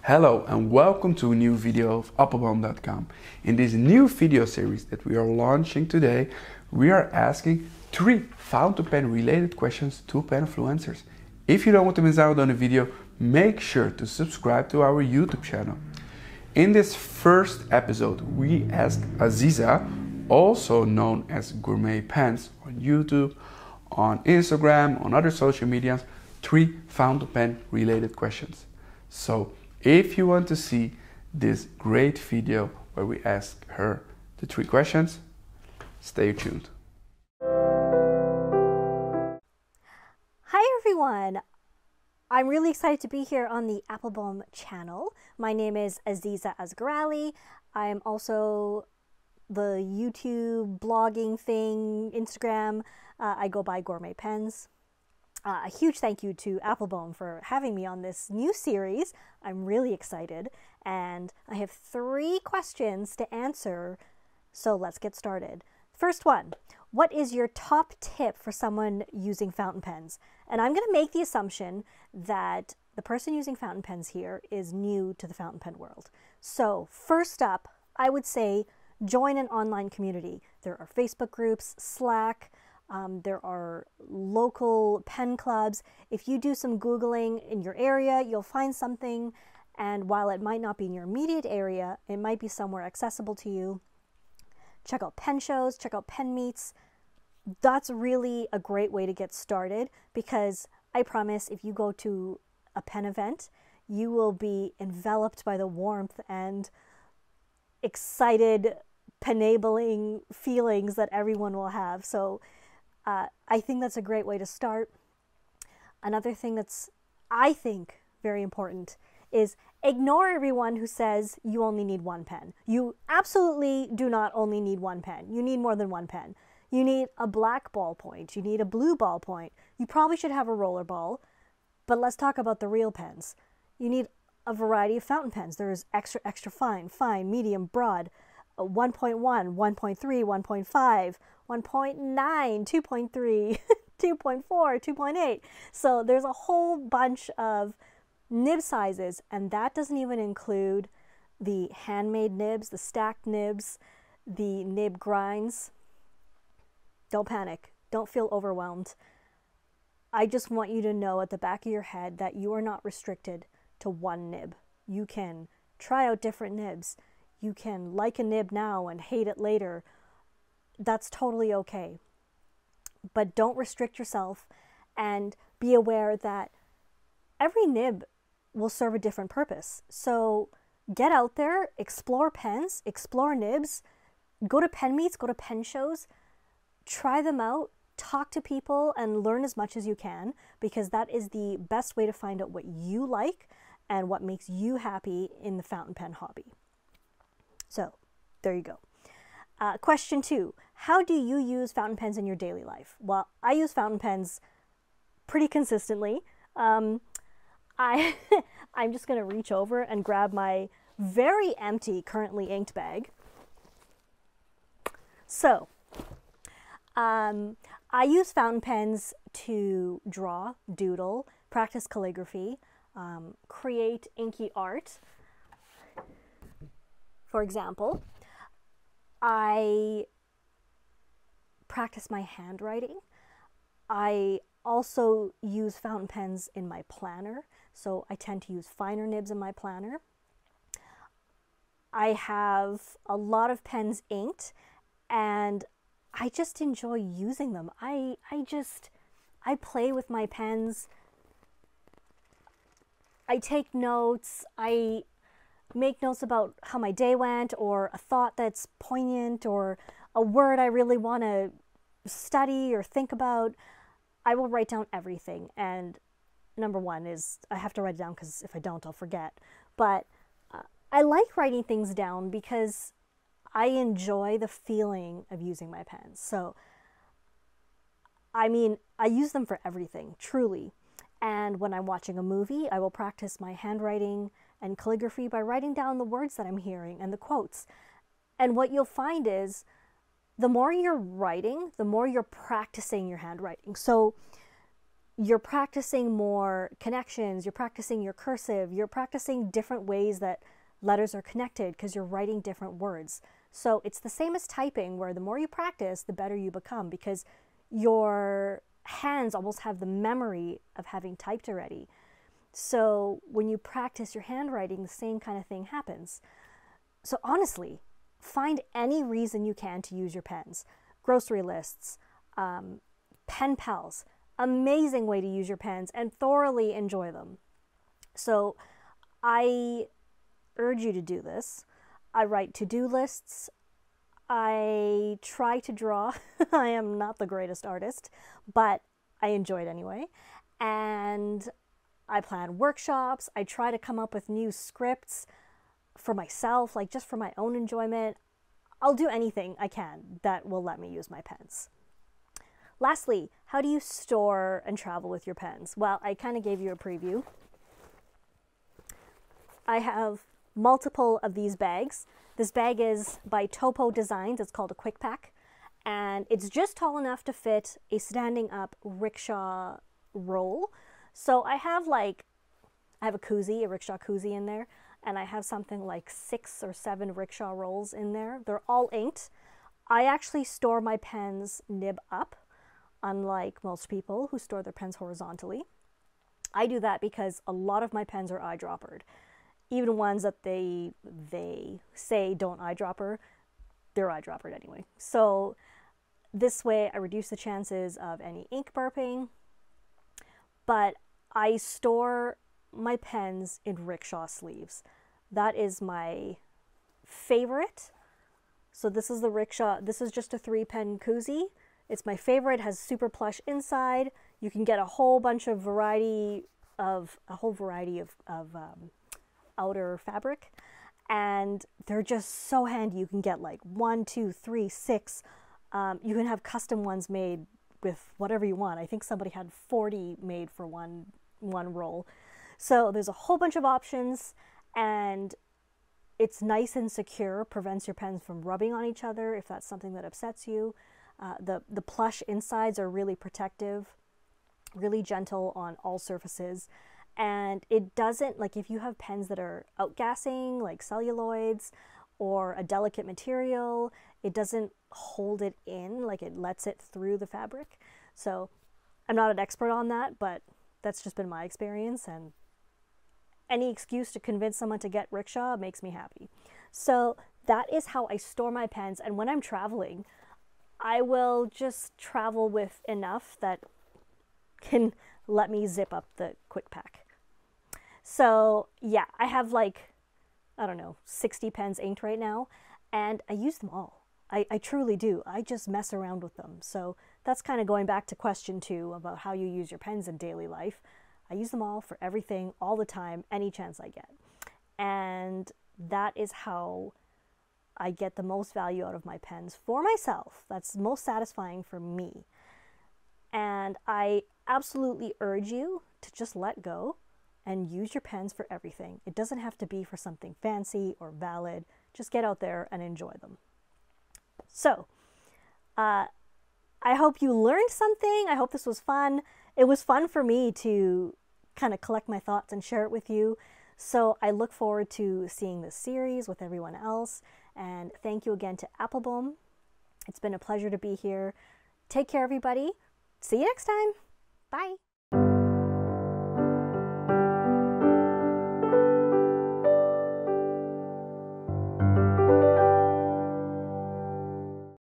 Hello and welcome to a new video of Appelboom.com. In this new video series that we are launching today, we are asking 3 fountain pen related questions to pen influencers. If you don't want to miss out on a video, make sure to subscribe to our YouTube channel. In this first episode, we asked Azizah, also known as Gourmet Pens, on YouTube, on Instagram, on other social medias, 3 fountain pen related questions. So if you want to see this great video where we ask her the 3 questions, stay tuned. Hi everyone! I'm really excited to be here on the Appelboom channel. My name is Azizah Azgarali. I'm also the YouTube blogging thing, Instagram. I go by Gourmet Pens. A huge thank you to Appelboom for having me on this new series. I'm really excited, and I have 3 questions to answer, so let's get started. First one, what is your top tip for someone using fountain pens? And I'm going to make the assumption that the person using fountain pens here is new to the fountain pen world. So first up, I would say join an online community. There are Facebook groups, Slack, there are local pen clubs. If you do some Googling in your area, you'll find something. And while it might not be in your immediate area, it might be somewhere accessible to you. Check out pen shows, check out pen meets. That's really a great way to get started, because I promise if you go to a pen event, you will be enveloped by the warmth and excited, penabling feelings that everyone will have. So I think that's a great way to start. Another thing that's, I think, very important is ignore everyone who says you only need 1 pen. You absolutely do not only need 1 pen. You need more than 1 pen. You need a black ballpoint. You need a blue ballpoint. You probably should have a roller ball, but let's talk about the real pens. You need a variety of fountain pens. There's extra fine, medium, broad, 1.1, 1.3, 1.5, 1.9, 2.3, 2.4, 2.8. So there's a whole bunch of nib sizes, and that doesn't even include the handmade nibs, the stacked nibs, the nib grinds. Don't panic. Don't feel overwhelmed. I just want you to know at the back of your head that you are not restricted to 1 nib. You can try out different nibs. You can like a nib now and hate it later. That's totally okay. But don't restrict yourself, and be aware that every nib will serve a different purpose. So get out there, explore pens, explore nibs, go to pen meets, go to pen shows, try them out, talk to people, and learn as much as you can, because that is the best way to find out what you like and what makes you happy in the fountain pen hobby. So there you go. Question 2, how do you use fountain pens in your daily life? Well, I use fountain pens pretty consistently. I'm just going to reach over and grab my very empty, currently inked bag. So, I use fountain pens to draw, doodle, practice calligraphy, create inky art. For example, I practice my handwriting. I also use fountain pens in my planner, so I tend to use finer nibs in my planner. I have a lot of pens inked, and I just enjoy using them. I play with my pens. I take notes. I make notes about how my day went, or a thought that's poignant, or a word I really want to study or think about. I will write down everything, and number 1 is I have to write it down, because if I don't, I'll forget. But I like writing things down because I enjoy the feeling of using my pens. So, I mean, I use them for everything, truly. And when I'm watching a movie, I will practice my handwriting and calligraphy by writing down the words that I'm hearing and the quotes. And what you'll find is the more you're writing, the more you're practicing your handwriting. So you're practicing more connections, you're practicing your cursive, you're practicing different ways that letters are connected because you're writing different words. So it's the same as typing, where the more you practice, the better you become, because your hands almost have the memory of having typed already. So when you practice your handwriting, the same kind of thing happens. So honestly, find any reason you can to use your pens. Grocery lists, pen pals, amazing way to use your pens and thoroughly enjoy them. So I urge you to do this. I write to-do lists. I try to draw. I am not the greatest artist, but I enjoy it anyway. And I plan workshops. I try to come up with new scripts for myself, like just for my own enjoyment. I'll do anything I can that will let me use my pens. Lastly, how do you store and travel with your pens? Well, I kind of gave you a preview. I have multiple of these bags. This bag is by Topo Designs. It's called a Quick Pack, and it's just tall enough to fit a standing up rickshaw roll. So I have a koozie, a rickshaw koozie in there, and I have something like 6 or 7 rickshaw rolls in there. They're all inked. I actually store my pens nib up, unlike most people who store their pens horizontally. I do that because a lot of my pens are eyedroppered. Even ones that they say don't eyedropper, they're eyedroppered anyway. So this way I reduce the chances of any ink burping, but I store my pens in rickshaw sleeves. That is my favorite. So this is the rickshaw. This is just a 3-pen koozie. It's my favorite. It has super plush inside. You can get a whole variety of outer fabric, and they're just so handy. You can get like 1, 2, 3, 6. You can have custom ones made with whatever you want. I think somebody had 40 made for one roll. So there's a whole bunch of options, and it's nice and secure, prevents your pens from rubbing on each other if that's something that upsets you. The plush insides are really protective, really gentle on all surfaces. And it doesn't, like if you have pens that are outgassing, like celluloids or a delicate material, it doesn't hold it in, like it lets it through the fabric. So I'm not an expert on that, but that's just been my experience, and any excuse to convince someone to get rickshaw makes me happy. So that is how I store my pens, and when I'm traveling, I will just travel with enough that can let me zip up the Quick Pack. So yeah, I have like, I don't know, 60 pens inked right now, and I use them all. I truly do. I just mess around with them. So that's kind of going back to question 2 about how you use your pens in daily life. I use them all for everything, all the time, any chance I get. And that is how I get the most value out of my pens for myself. That's most satisfying for me. And I absolutely urge you to just let go and use your pens for everything. It doesn't have to be for something fancy or valid. Just get out there and enjoy them. So, I hope you learned something. I hope this was fun. It was fun for me to kind of collect my thoughts and share it with you. So I look forward to seeing this series with everyone else. And thank you again to Appelboom. It's been a pleasure to be here. Take care, everybody. See you next time. Bye.